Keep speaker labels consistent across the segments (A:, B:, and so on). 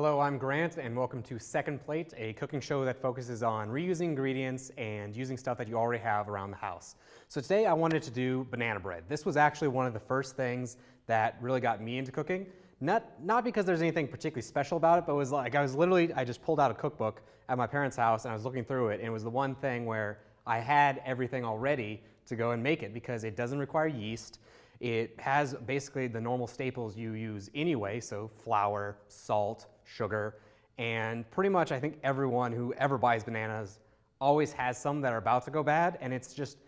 A: Hello, I'm Grant, and welcome to Second Plate, a cooking show that focuses on reusing ingredients and using stuff that you already have around the house. So today I wanted to do banana bread. This was actually one of the first things that really got me into cooking. Not because there's anything particularly special about it, but it was like I just pulled out a cookbook at my parents' house and I was looking through it, and it was the one thing where I had everything already to go and make it because it doesn't require yeast. It has basically the normal staples you use anyway, so flour, salt, sugar, and pretty much I think everyone who ever buys bananas always has some that are about to go bad, and it's just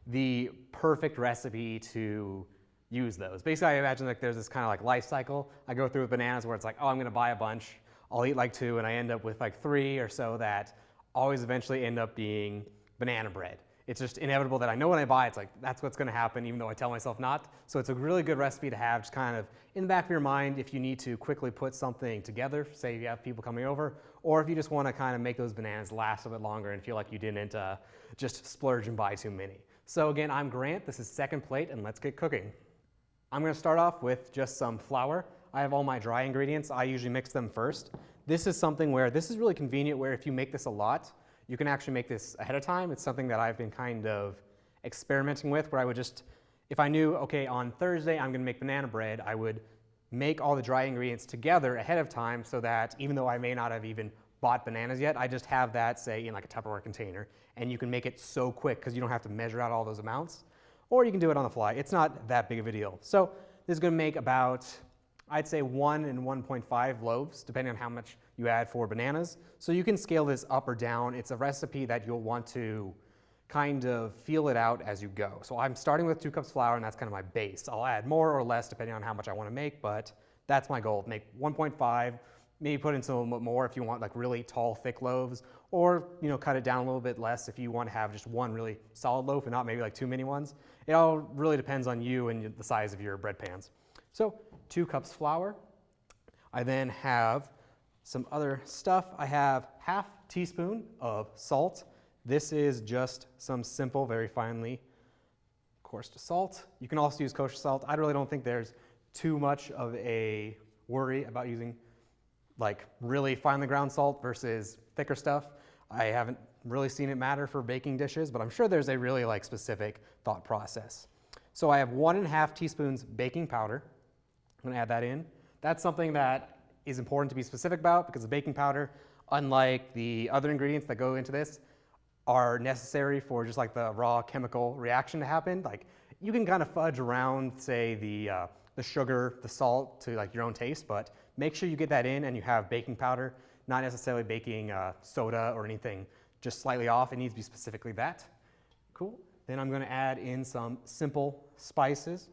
A: the perfect recipe to use those. Basically, I imagine like there's this kind of like life cycle I go through with bananas where it's like, oh, I'm gonna buy a bunch, I'll eat like 2, and I end up with like 3 or so that always eventually end up being banana bread. It's just inevitable that I know when I buy, it's like, that's what's gonna happen even though I tell myself not. So it's a really good recipe to have just kind of in the back of your mind if you need to quickly put something together, say you have people coming over, or if you just wanna kind of make those bananas last a bit longer and feel like you didn't just splurge and buy too many. So again, I'm Grant, this is Second Plate, and let's get cooking. I'm gonna start off with just some flour. I have all my dry ingredients. I usually mix them first. This is something where, this is really convenient where if you make this a lot, you can actually make this ahead of time. It's something that I've been kind of experimenting with where I would just, if I knew, okay, on Thursday I'm gonna make banana bread, I would make all the dry ingredients together ahead of time so that even though I may not have even bought bananas yet, I just have that, say, in like a Tupperware container, and you can make it so quick because you don't have to measure out all those amounts, or you can do it on the fly. It's not that big of a deal. So this is gonna make about, I'd say 1 and 1.5 loaves, depending on how much you add for bananas. So you can scale this up or down. It's a recipe that you'll want to kind of feel it out as you go. So I'm starting with 2 cups flour, and that's kind of my base. I'll add more or less depending on how much I want to make, but that's my goal. Make 1.5, maybe put in some more if you want like really tall, thick loaves, or cut it down a little bit less if you want to have just one really solid loaf and not maybe like too many ones. It all really depends on you and the size of your bread pans. So 2 cups flour. I then have some other stuff. I have ½ teaspoon of salt. This is just some simple, very finely coarse salt. You can also use kosher salt. I really don't think there's too much of a worry about using like really finely ground salt versus thicker stuff. I haven't really seen it matter for baking dishes, but I'm sure there's a really like specific thought process. So I have 1½ teaspoons baking powder. I'm gonna add that in. That's something that is important to be specific about because the baking powder, unlike the other ingredients that go into this, are necessary for just like the raw chemical reaction to happen. Like you can kind of fudge around, say the sugar, the salt to like your own taste, but make sure you get that in and you have baking powder, not necessarily baking soda or anything, just slightly off. It needs to be specifically that. Cool. Then I'm gonna add in some simple spices.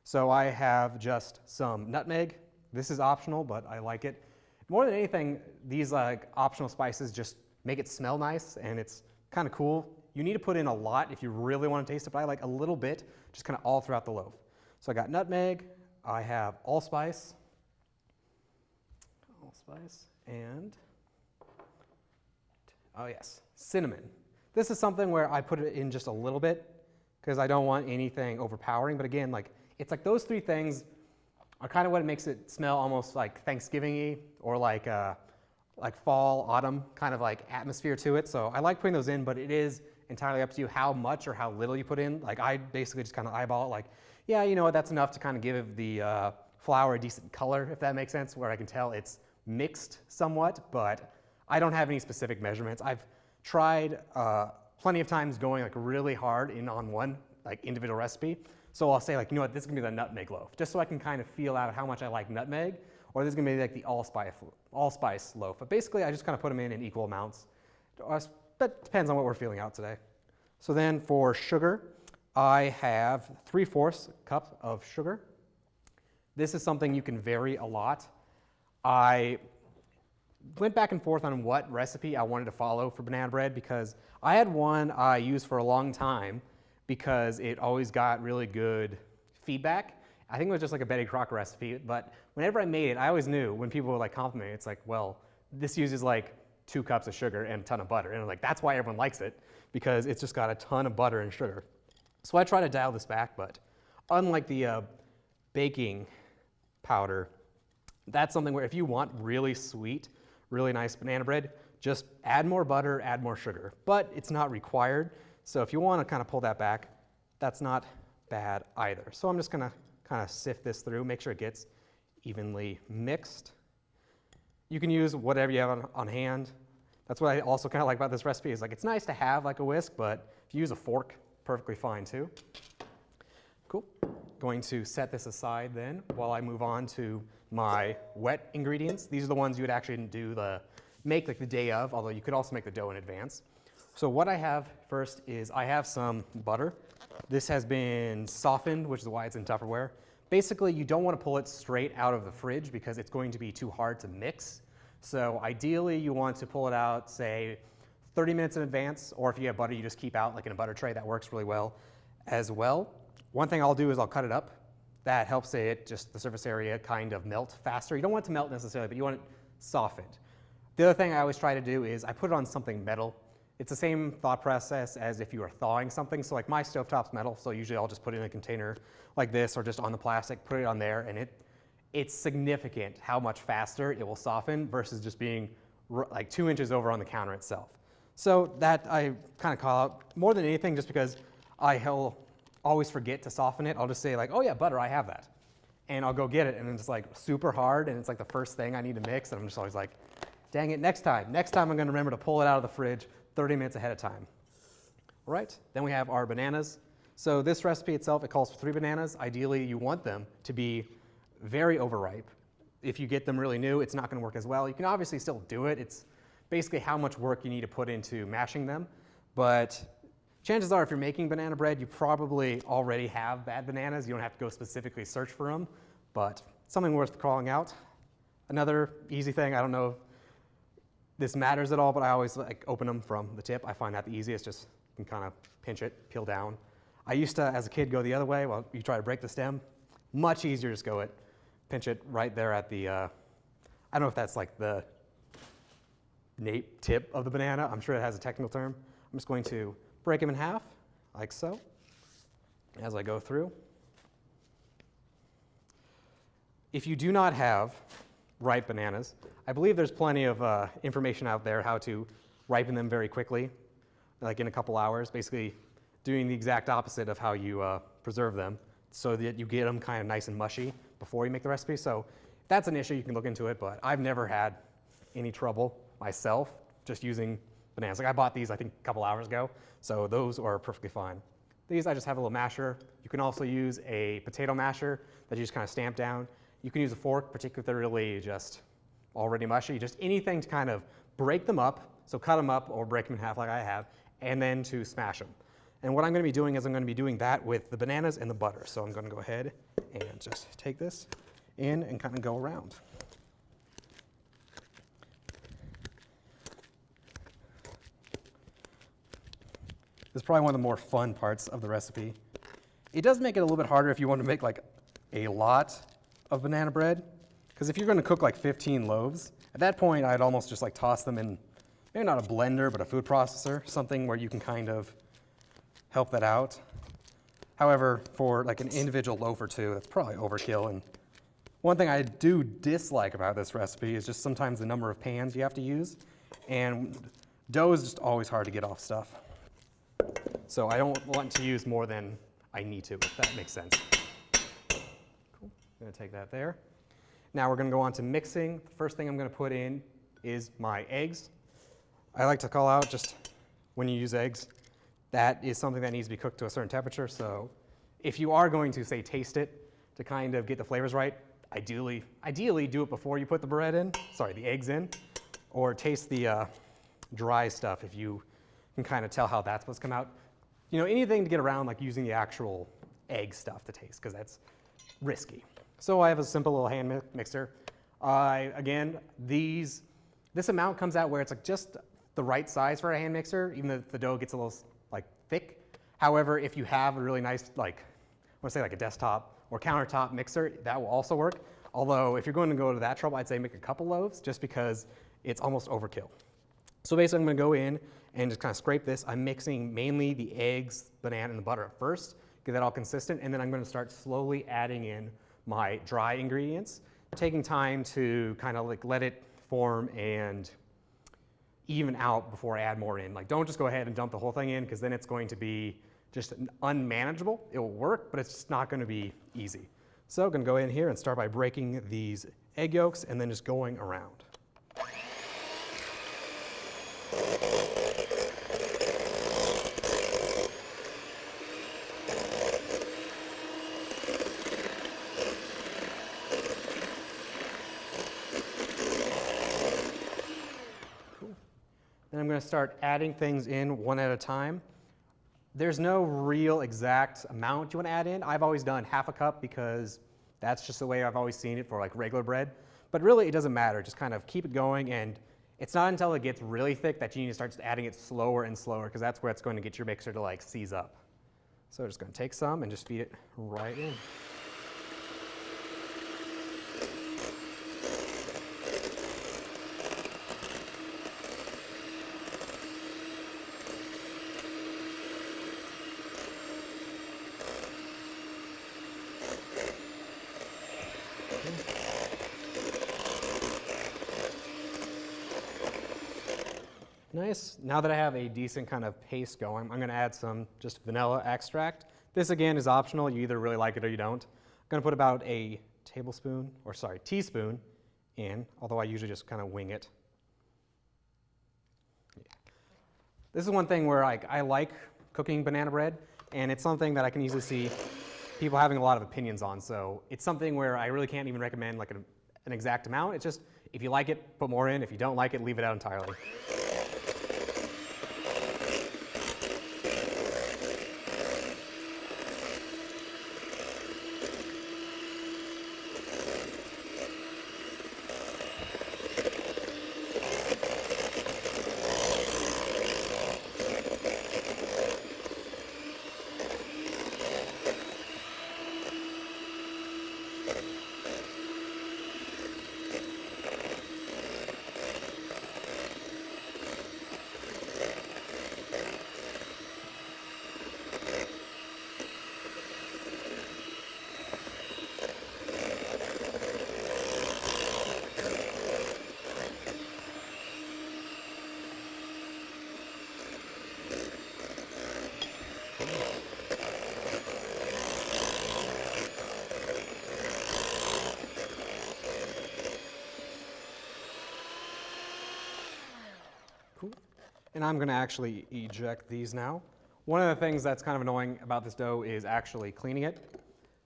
A: So I have just some nutmeg. This is optional, but I like it. More than anything, these optional spices just make it smell nice and it's kind of cool. You need to put in a lot if you really want to taste it, but I like a little bit, just kind of all throughout the loaf. So I got nutmeg, I have allspice, and oh yes, cinnamon. This is something where I put it in just a little bit because I don't want anything overpowering, but again, it's like those 3 things are kind of what makes it smell almost like Thanksgiving-y or like fall, autumn kind of like atmosphere to it. So I like putting those in, but it is entirely up to you how much or how little you put in. Like I basically just kind of eyeball it like, yeah, you know what, that's enough to kind of give the flour a decent color, if that makes sense, where I can tell it's mixed somewhat, but I don't have any specific measurements. I've tried plenty of times going like really hard in on one like individual recipe. So I'll say like, you know what, this is gonna be the nutmeg loaf, just so I can kind of feel out how much I like nutmeg, or this is gonna be like the allspice loaf. But basically I just kind of put them in equal amounts, but it depends on what we're feeling out today. So then for sugar, I have 3/4 cup of sugar. This is something you can vary a lot. I went back and forth on what recipe I wanted to follow for banana bread because I had one I used for a long time because it always got really good feedback. I think it was just like a Betty Crocker recipe, but whenever I made it, I always knew when people would like compliment me, it's like, well, this uses like 2 cups of sugar and a ton of butter. And I'm like, that's why everyone likes it, because it's just got a ton of butter and sugar. So I try to dial this back, but unlike the baking powder, That's something where if you want really sweet, really nice banana bread, just add more butter, add more sugar. But it's not required, so if you want to kind of pull that back, that's not bad either. So I'm just going to kind of sift this through, make sure it gets evenly mixed. You can use whatever you have on hand. That's what I also kind of like about this recipe is like it's nice to have like a whisk, but if you use a fork, perfectly fine too. Cool. Going to set this aside then while I move on to my wet ingredients. These are the ones you would actually make like the day of, although you could also make the dough in advance. So what I have first is I have some butter. This has been softened, which is why it's in Tupperware. Basically, you don't want to pull it straight out of the fridge because it's going to be too hard to mix. So ideally, you want to pull it out, say, 30 minutes in advance, or if you have butter, you just keep out like in a butter tray. That works really well as well. One thing I'll do is I'll cut it up. That helps it, just the surface area, kind of melt faster. You don't want it to melt necessarily, but you want it softened. The other thing I always try to do is I put it on something metal. It's the same thought process as if you were thawing something. So like my stovetop's metal, so usually I'll just put it in a container like this or just on the plastic, put it on there, and it's significant how much faster it will soften versus just being like 2 inches over on the counter itself. So that I kind of call out more than anything just because I'll always forget to soften it. I'll just say like, oh yeah, butter, I have that. And I'll go get it, and it's like super hard, and it's like the first thing I need to mix, and I'm just always like, dang it, next time I'm gonna remember to pull it out of the fridge 30 minutes ahead of time. All right, then we have our bananas. So this recipe itself, it calls for 3 bananas. Ideally, you want them to be very overripe. If you get them really new, it's not gonna work as well. You can obviously still do it. It's basically how much work you need to put into mashing them. But chances are if you're making banana bread, you probably already have bad bananas. You don't have to go specifically search for them, but something worth calling out. Another easy thing, I don't know if this matters at all, but I always like open them from the tip. I find that the easiest, just you can kind of pinch it, peel down. I used to, as a kid, go the other way. Well, you try to break the stem. Much easier, just go it, pinch it right there at the, I don't know if that's like the nape tip of the banana. I'm sure it has a technical term. I'm just going to break them in half, like so, as I go through. If you do not have ripe bananas, I believe there's plenty of information out there how to ripen them very quickly, like in a couple hours, basically doing the exact opposite of how you preserve them so that you get them kind of nice and mushy before you make the recipe. So if that's an issue, you can look into it, but I've never had any trouble myself just using bananas. Like I bought these, I think, a couple hours ago, so those are perfectly fine. These, I just have a little masher. You can also use a potato masher that you just kind of stamp down. You can use a fork, particularly just already mushy, just anything to kind of break them up, so cut them up or break them in half like I have, and then to smash them. And what I'm going to be doing is I'm going to be doing that with the bananas and the butter. So I'm going to go ahead and just take this in and kind of go around. This is probably one of the more fun parts of the recipe. It does make it a little bit harder if you want to make like a lot of banana bread, because if you're going to cook like 15 loaves, at that point I'd almost just like toss them in, maybe not a blender, but a food processor, something where you can kind of help that out. However, for like an individual loaf or two, that's probably overkill. And one thing I do dislike about this recipe is just sometimes the number of pans you have to use, and dough is just always hard to get off stuff. So I don't want to use more than I need to, if that makes sense. Cool. I'm going to take that there. Now we're going to go on to mixing. The first thing I'm going to put in is my eggs. I like to call out just when you use eggs, that is something that needs to be cooked to a certain temperature. So if you are going to, say, taste it to kind of get the flavors right, ideally do it before you put the eggs in, or taste the dry stuff if you can kind of tell how that's supposed to come out. You know, anything to get around like using the actual egg stuff to taste, because that's risky. So I have a simple little hand mixer. Again, this amount comes out where it's like just the right size for a hand mixer, even though the dough gets a little like thick. However, if you have a really nice, like, I want to say like a desktop or countertop mixer, that will also work. Although if you're going to go to that trouble, I'd say make a couple loaves just because it's almost overkill. So basically I'm going to go in and just kind of scrape this. I'm mixing mainly the eggs, banana, and the butter at first, get that all consistent, and then I'm going to start slowly adding in my dry ingredients. taking time to kind of like let it form and even out before I add more in. Like, don't just go ahead and dump the whole thing in, because then it's going to be just unmanageable. It will work, but it's just not going to be easy. So I'm going to go in here and start by breaking these egg yolks and then just going around. Then I'm going to start adding things in one at a time. There's no real exact amount you want to add in. I've always done half a cup because that's just the way I've always seen it for like regular bread. But really it doesn't matter. Just kind of keep it going, and it's not until it gets really thick that you need to start adding it slower and slower, because that's where it's going to get your mixer to like seize up. So I'm just going to take some and just feed it right in. Nice. Now that I have a decent kind of paste going, I'm going to add some just vanilla extract. This again is optional. You either really like it or you don't. I'm going to put about a teaspoon in, although I usually just kind of wing it. Yeah. This is one thing where I like cooking banana bread, and it's something that I can easily see people having a lot of opinions on. So it's something where I really can't even recommend like an exact amount. It's just, if you like it, put more in. If you don't like it, leave it out entirely. Cool. And I'm going to actually eject these now. One of the things that's kind of annoying about this dough is actually cleaning it.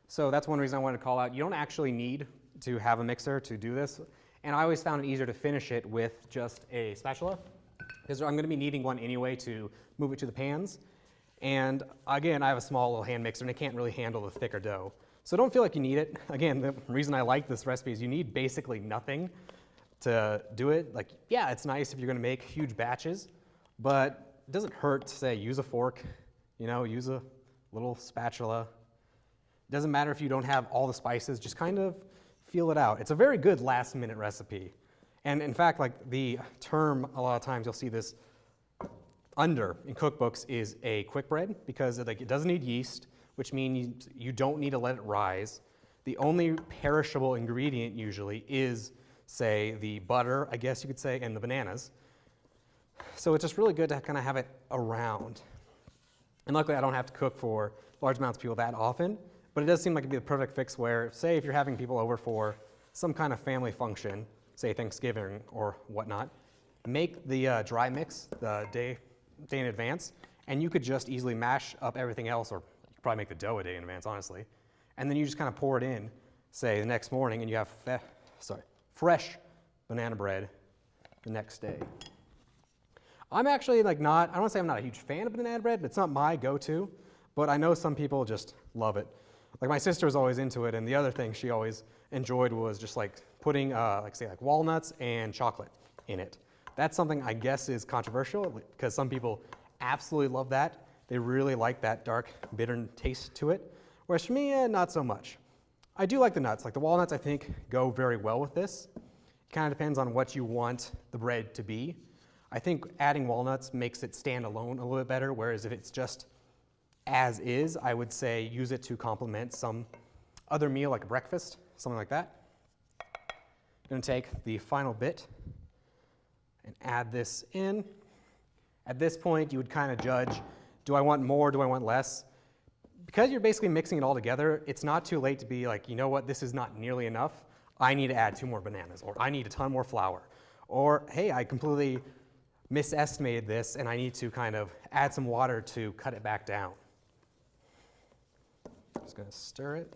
A: So that's one reason I wanted to call out. You don't actually need to have a mixer to do this. And I always found it easier to finish it with just a spatula, because I'm going to be needing one anyway to move it to the pans. And again, I have a small little hand mixer and it can't really handle the thicker dough. So don't feel like you need it. Again, the reason I like this recipe is you need basically nothing to do it. Like, yeah, it's nice if you're going to make huge batches, but it doesn't hurt to say use a fork, use a little spatula. It doesn't matter if you don't have all the spices, just kind of feel it out. It's a very good last minute recipe. And in fact, like the term, a lot of times you'll see this in cookbooks, is a quick bread, because it doesn't need yeast, which means you don't need to let it rise. The only perishable ingredient usually is, say, the butter, I guess you could say, and the bananas. So it's just really good to kind of have it around. And luckily I don't have to cook for large amounts of people that often, but it does seem like it'd be the perfect fix where, say, if you're having people over for some kind of family function, say Thanksgiving or whatnot, make the dry mix the day in advance, and you could just easily mash up everything else, or you could probably make the dough a day in advance, honestly. And then you just kind of pour it in, say, the next morning, and you have fresh banana bread the next day. I'm actually I don't want to say I'm not a huge fan of banana bread, but it's not my go-to, but I know some people just love it. Like my sister was always into it, and the other thing she always enjoyed was just like putting say walnuts and chocolate in it. That's something I guess is controversial, because some people absolutely love that. They really like that dark, bitter taste to it, whereas for me, not so much. I do like the nuts. Like the walnuts, I think, go very well with this. It kind of depends on what you want the bread to be. I think adding walnuts makes it stand alone a little bit better, whereas if it's just as is, I would say use it to complement some other meal, like a breakfast, something like that. going to take the final bit and add this in. At this point, you would kind of judge, do I want more, do I want less? Because you're basically mixing it all together, it's not too late to be like, you know what, this is not nearly enough. I need to add 2 more bananas, or I need a ton more flour. Or, hey, I completely misestimated this and I need to kind of add some water to cut it back down. Just going to stir it.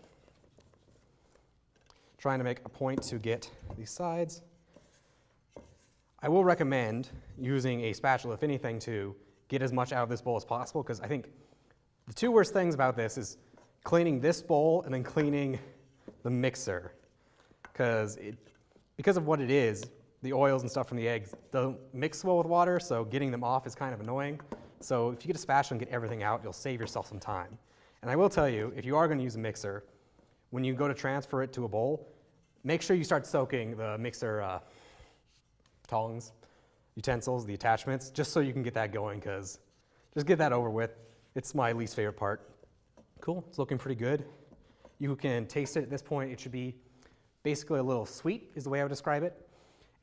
A: Trying to make a point to get these sides. I will recommend using a spatula, if anything, to get as much out of this bowl as possible, because I think the 2 worst things about this is cleaning this bowl and then cleaning the mixer. Because of what it is, the oils and stuff from the eggs don't mix well with water, so getting them off is kind of annoying. So if you get a spatula and get everything out, you'll save yourself some time. And I will tell you, if you are going to use a mixer, when you go to transfer it to a bowl, make sure you start soaking the mixer tongs, utensils, the attachments, just so you can get that going, because just get that over with. It's my least favorite part. Cool, it's looking pretty good. You can taste it at this point. It should be basically a little sweet is the way I would describe it.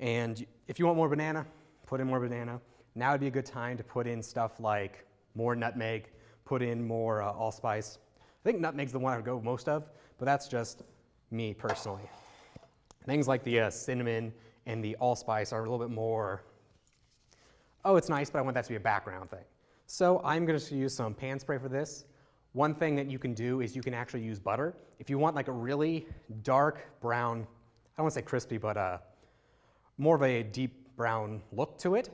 A: And if you want more banana, put in more banana. Now would be a good time to put in stuff like more nutmeg, put in more allspice. I think nutmeg's the one I would go most of, but that's just me personally. Things like the cinnamon and the allspice are a little bit more, oh, it's nice, but I want that to be a background thing. So I'm going to use some pan spray for this. One thing that you can do is you can actually use butter. If you want like a really dark brown, I don't want to say crispy, but more of a deep brown look to it,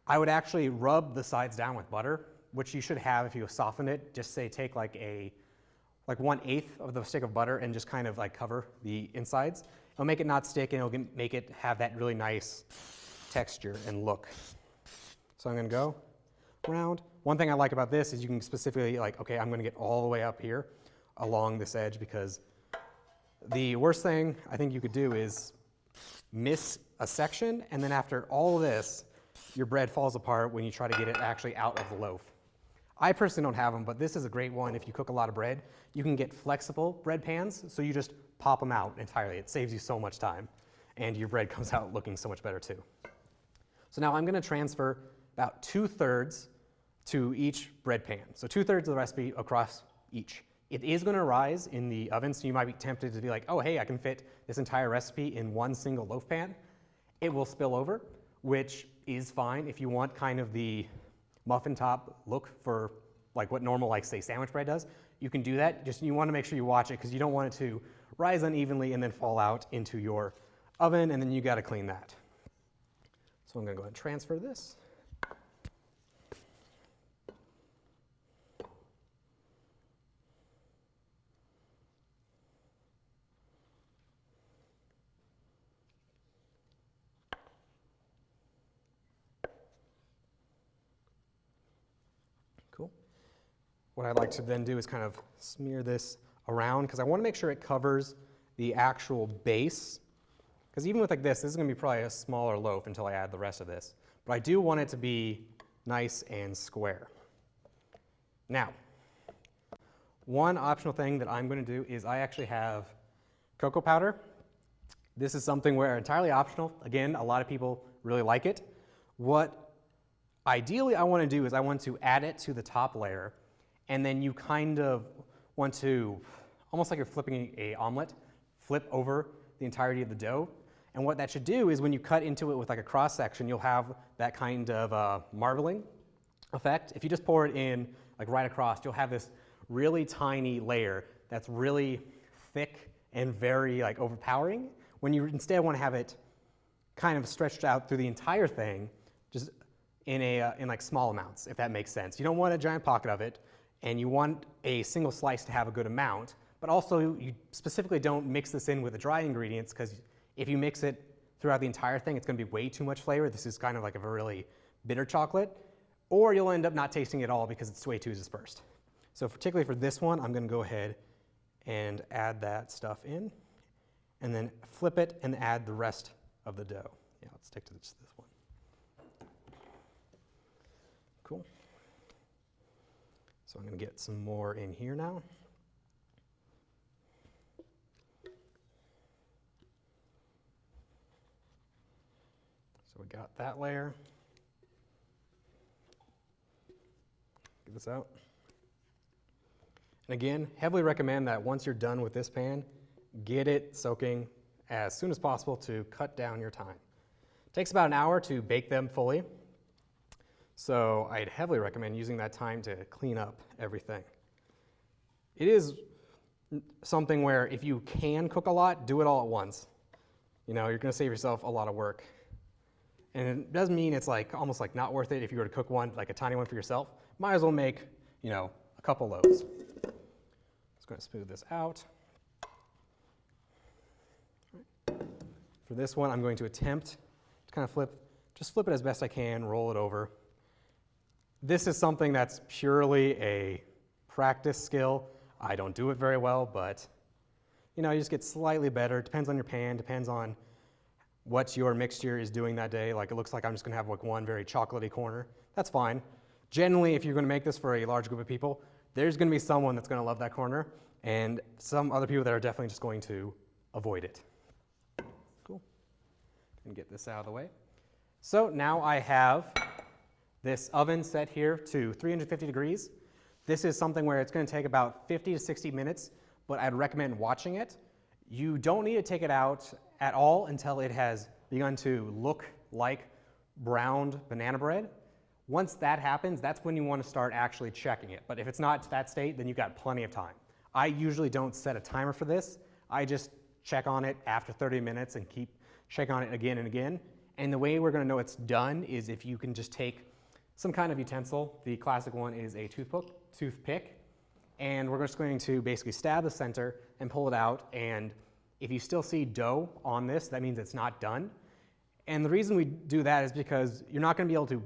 A: I would actually rub the sides down with butter, which you should have if you soften it. Just say take like 1/8 of the stick of butter and just kind of like cover the insides. It'll make it not stick and it'll make it have that really nice texture and look. So I'm going to go around. One thing I like about this is you can specifically like, okay, I'm going to get all the way up here along this edge, because the worst thing I think you could do is miss a section, and then after all of this, your bread falls apart when you try to get it actually out of the loaf. I personally don't have them, but this is a great one if you cook a lot of bread. You can get flexible bread pans, so you just pop them out entirely. It saves you so much time, and your bread comes out looking so much better too. So now I'm going to transfer about 2/3 to each bread pan. So 2/3 of the recipe across each. It is going to rise in the oven, so you might be tempted to be like, oh, hey, I can fit this entire recipe in one single loaf pan. It will spill over, which is fine if you want kind of the muffin top look for like what normal, like say sandwich bread does. You can do that. Just you want to make sure you watch it, because you don't want it to rise unevenly and then fall out into your oven, and then you got to clean that. So I'm going to go ahead and transfer this. Cool. What I'd like to then do is kind of smear this around, because I want to make sure it covers the actual base. Because even with like this is going to be probably a smaller loaf until I add the rest of this. But I do want it to be nice and square. Now, one optional thing that I'm going to do is I actually have cocoa powder. This is something where entirely optional. Again, a lot of people really like it. What ideally I want to do is I want to add it to the top layer, and then you kind of want to, almost like you're flipping an omelet, flip over the entirety of the dough. And what that should do is when you cut into it with like a cross section, you'll have that kind of marbling effect. If you just pour it in like right across, you'll have this really tiny layer that's really thick and very like overpowering, when you instead want to have it kind of stretched out through the entire thing, just in like small amounts, if that makes sense. You don't want a giant pocket of it, and you want a single slice to have a good amount, but also you specifically don't mix this in with the dry ingredients, because if you mix it throughout the entire thing, it's going to be way too much flavor. This is kind of like a really bitter chocolate, or you'll end up not tasting it at all because it's way too dispersed. So particularly for this one, I'm going to go ahead and add that stuff in, and then flip it and add the rest of the dough. Yeah, let's stick to just this one. Cool. So I'm going to get some more in here now. that layer. Get this out. And again, heavily recommend that once you're done with this pan, get it soaking as soon as possible to cut down your time. It takes about an hour to bake them fully, so I'd heavily recommend using that time to clean up everything. It is something where if you can cook a lot, do it all at once. You know, you're gonna save yourself a lot of work. And it doesn't mean it's like almost like not worth it if you were to cook one, like a tiny one for yourself. Might as well make, you know, a couple loaves. Just gonna smooth this out. For this one, I'm going to attempt to kind of just flip it as best I can, roll it over. This is something that's purely a practice skill. I don't do it very well, but you know, you just get slightly better. Depends on your pan, depends on what your mixture is doing that day. Like it looks like I'm just gonna have like one very chocolatey corner. That's fine. Generally, if you're gonna make this for a large group of people, there's gonna be someone that's gonna love that corner and some other people that are definitely just going to avoid it. Cool. And get this out of the way. So now I have this oven set here to 350 degrees. This is something where it's gonna take about 50 to 60 minutes, but I'd recommend watching it. You don't need to take it out at all until it has begun to look like browned banana bread. Once that happens, that's when you want to start actually checking it. But if it's not to that state, then you've got plenty of time. I usually don't set a timer for this. I just check on it after 30 minutes and keep checking on it again and again. And the way we're going to know it's done is if you can just take some kind of utensil. The classic one is a toothpick. And we're just going to basically stab the center and pull it out. And if you still see dough on this, that means it's not done. And the reason we do that is because you're not going to be able to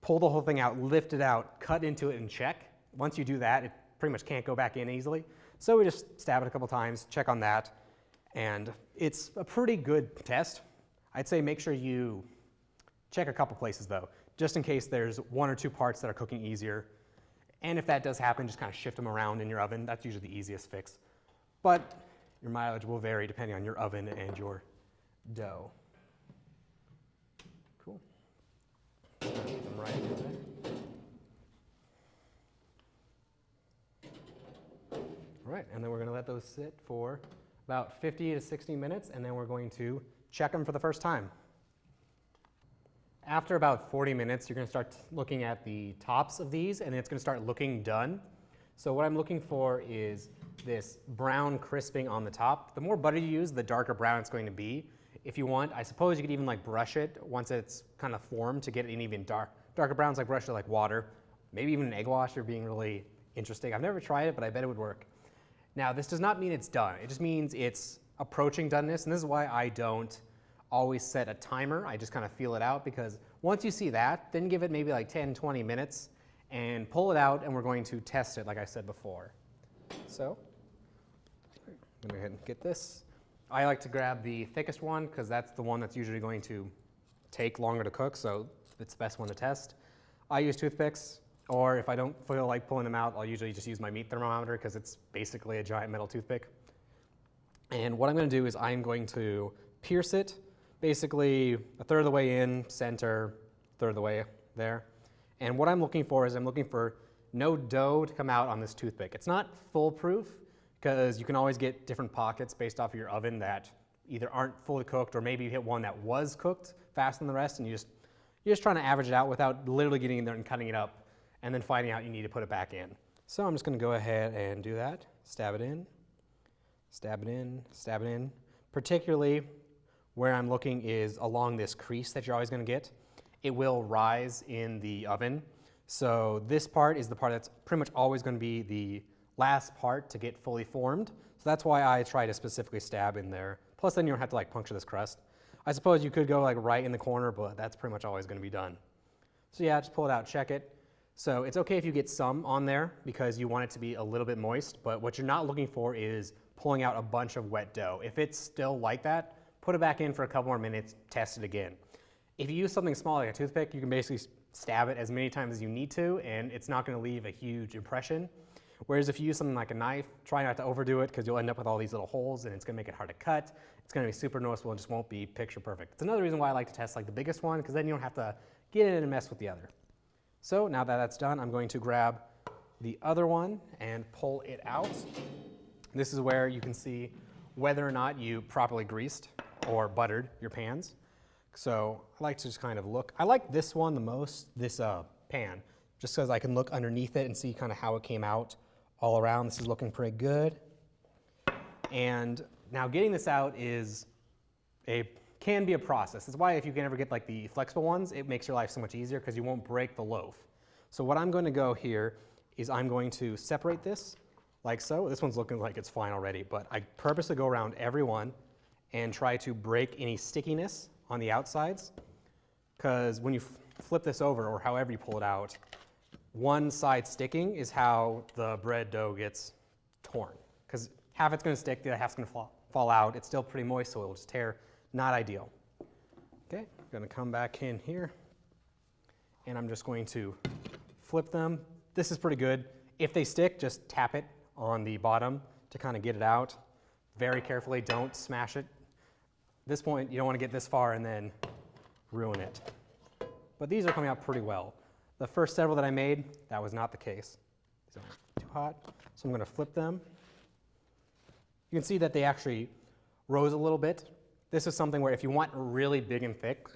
A: pull the whole thing out, lift it out, cut into it, and check. Once you do that, it pretty much can't go back in easily. So we just stab it a couple times, check on that, and it's a pretty good test. I'd say make sure you check a couple places though, just in case there's one or two parts that are cooking easier. And if that does happen, just kind of shift them around in your oven. That's usually the easiest fix. But your mileage will vary depending on your oven and your dough. Cool. Put them right in there. All right, and then we're going to let those sit for about 50 to 60 minutes, and then we're going to check them for the first time. After about 40 minutes, you're going to start looking at the tops of these, and it's going to start looking done. So what I'm looking for is this brown crisping on the top. The more butter you use, the darker brown it's going to be. If you want, I suppose you could even like brush it once it's kind of formed to get an even darker browns, like brush it like water. Maybe even an egg wash if you're being really interesting. I've never tried it, but I bet it would work. Now, this does not mean it's done. It just means it's approaching doneness, and this is why I don't always set a timer. I just kind of feel it out, because once you see that, then give it maybe like 10, 20 minutes and pull it out, and we're going to test it like I said before. So, I'm gonna go ahead and get this. I like to grab the thickest one because that's the one that's usually going to take longer to cook, so it's the best one to test. I use toothpicks, or if I don't feel like pulling them out, I'll usually just use my meat thermometer because it's basically a giant metal toothpick. And what I'm going to do is I'm going to pierce it basically a third of the way in, center, third of the way there. And what I'm looking for is I'm looking for no dough to come out on this toothpick. It's not foolproof because you can always get different pockets based off of your oven that either aren't fully cooked, or maybe you hit one that was cooked faster than the rest, and you're just trying to average it out without literally getting in there and cutting it up and then finding out you need to put it back in. So I'm just going to go ahead and do that. Stab it in, stab it in, stab it in. Particularly where I'm looking is along this crease that you're always going to get. It will rise in the oven. So this part is the part that's pretty much always going to be the last part to get fully formed. So that's why I try to specifically stab in there. Plus then you don't have to like puncture this crust. I suppose you could go like right in the corner, but that's pretty much always going to be done. So yeah, just pull it out, check it. So it's okay if you get some on there because you want it to be a little bit moist, but what you're not looking for is pulling out a bunch of wet dough. If it's still like that, put it back in for a couple more minutes, test it again. If you use something small like a toothpick, you can basically stab it as many times as you need to, and it's not going to leave a huge impression. Whereas if you use something like a knife, try not to overdo it because you'll end up with all these little holes and it's going to make it hard to cut. it's gonna be super noticeable and just won't be picture perfect. It's another reason why I like to test like the biggest one, because then you don't have to get in and mess with the other. So now that that's done, I'm going to grab the other one and pull it out. This is where you can see whether or not you properly greased or buttered your pans. So I like to just kind of look. I like this one the most, this pan, just because I can look underneath it and see kind of how it came out all around. This is looking pretty good. And now getting this out can be a process. That's why if you can ever get like the flexible ones, it makes your life so much easier because you won't break the loaf. So what I'm going to go here is I'm going to separate this like so. This one's looking like it's fine already, but I purposely go around every one and try to break any stickiness on the outsides, because when you flip this over or however you pull it out, one side sticking is how the bread dough gets torn, because half it's going to stick, the other half's going to fall out. It's still pretty moist, so it'll just tear. Not ideal. Okay, I'm going to come back in here, and I'm just going to flip them. This is pretty good. If they stick, just tap it on the bottom to kind of get it out. Very carefully, don't smash it. At this point, you don't want to get this far and then ruin it. But these are coming out pretty well. The first several that I made, that was not the case. These aren't too hot, so I'm going to flip them. You can see that they actually rose a little bit. This is something where if you want really big and thick,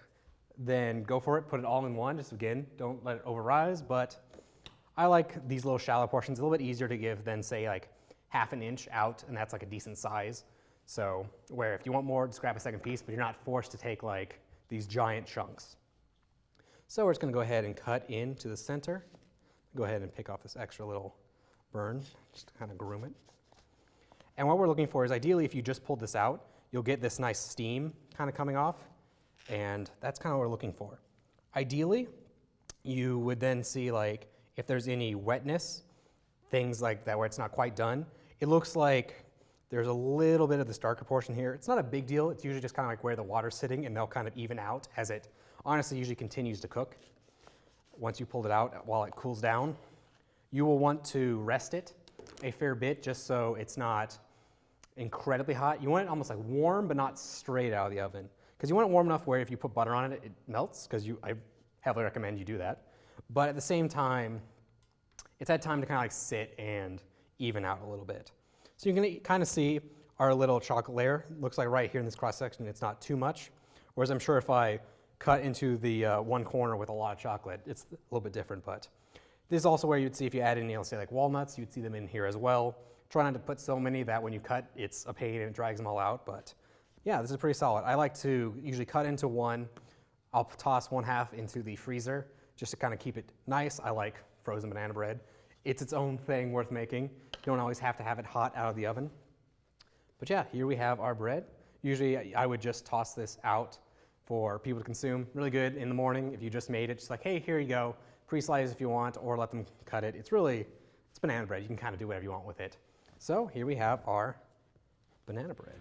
A: then go for it, put it all in one. Just again, don't let it overrise, but I like these little shallow portions. A little bit easier to give than say like half an inch out, and that's like a decent size. So where if you want more, just grab a second piece, but you're not forced to take like these giant chunks. So we're just gonna go ahead and cut into the center. Go ahead and pick off this extra little burn, just to kind of groom it. And what we're looking for is ideally if you just pulled this out, you'll get this nice steam kind of coming off, and that's kind of what we're looking for. Ideally, you would then see like if there's any wetness, things like that where it's not quite done. It looks like there's a little bit of this darker portion here. It's not a big deal. It's usually just kind of like where the water's sitting, and they'll kind of even out as it honestly usually continues to cook. Once you pulled it out while it cools down, you will want to rest it a fair bit just so it's not incredibly hot. You want it almost like warm, but not straight out of the oven. Because you want it warm enough where if you put butter on it, it melts, because I heavily recommend you do that. But at the same time, it's had time to kind of like sit and even out a little bit. So you can kind of see our little chocolate layer. Looks like right here in this cross section, it's not too much. Whereas I'm sure if I cut into the one corner with a lot of chocolate, it's a little bit different. But this is also where you'd see if you add any, let's say like walnuts, you'd see them in here as well. Try not to put so many that when you cut, it's a pain and it drags them all out. But yeah, this is pretty solid. I like to usually cut into one. I'll toss one half into the freezer just to kind of keep it nice. I like frozen banana bread. It's its own thing worth making. You don't always have to have it hot out of the oven. But yeah, here we have our bread. Usually I would just toss this out for people to consume. Really good in the morning if you just made it. Just like, hey, here you go. Pre-slice if you want, or let them cut it. It's banana bread. You can kind of do whatever you want with it. So here we have our banana bread.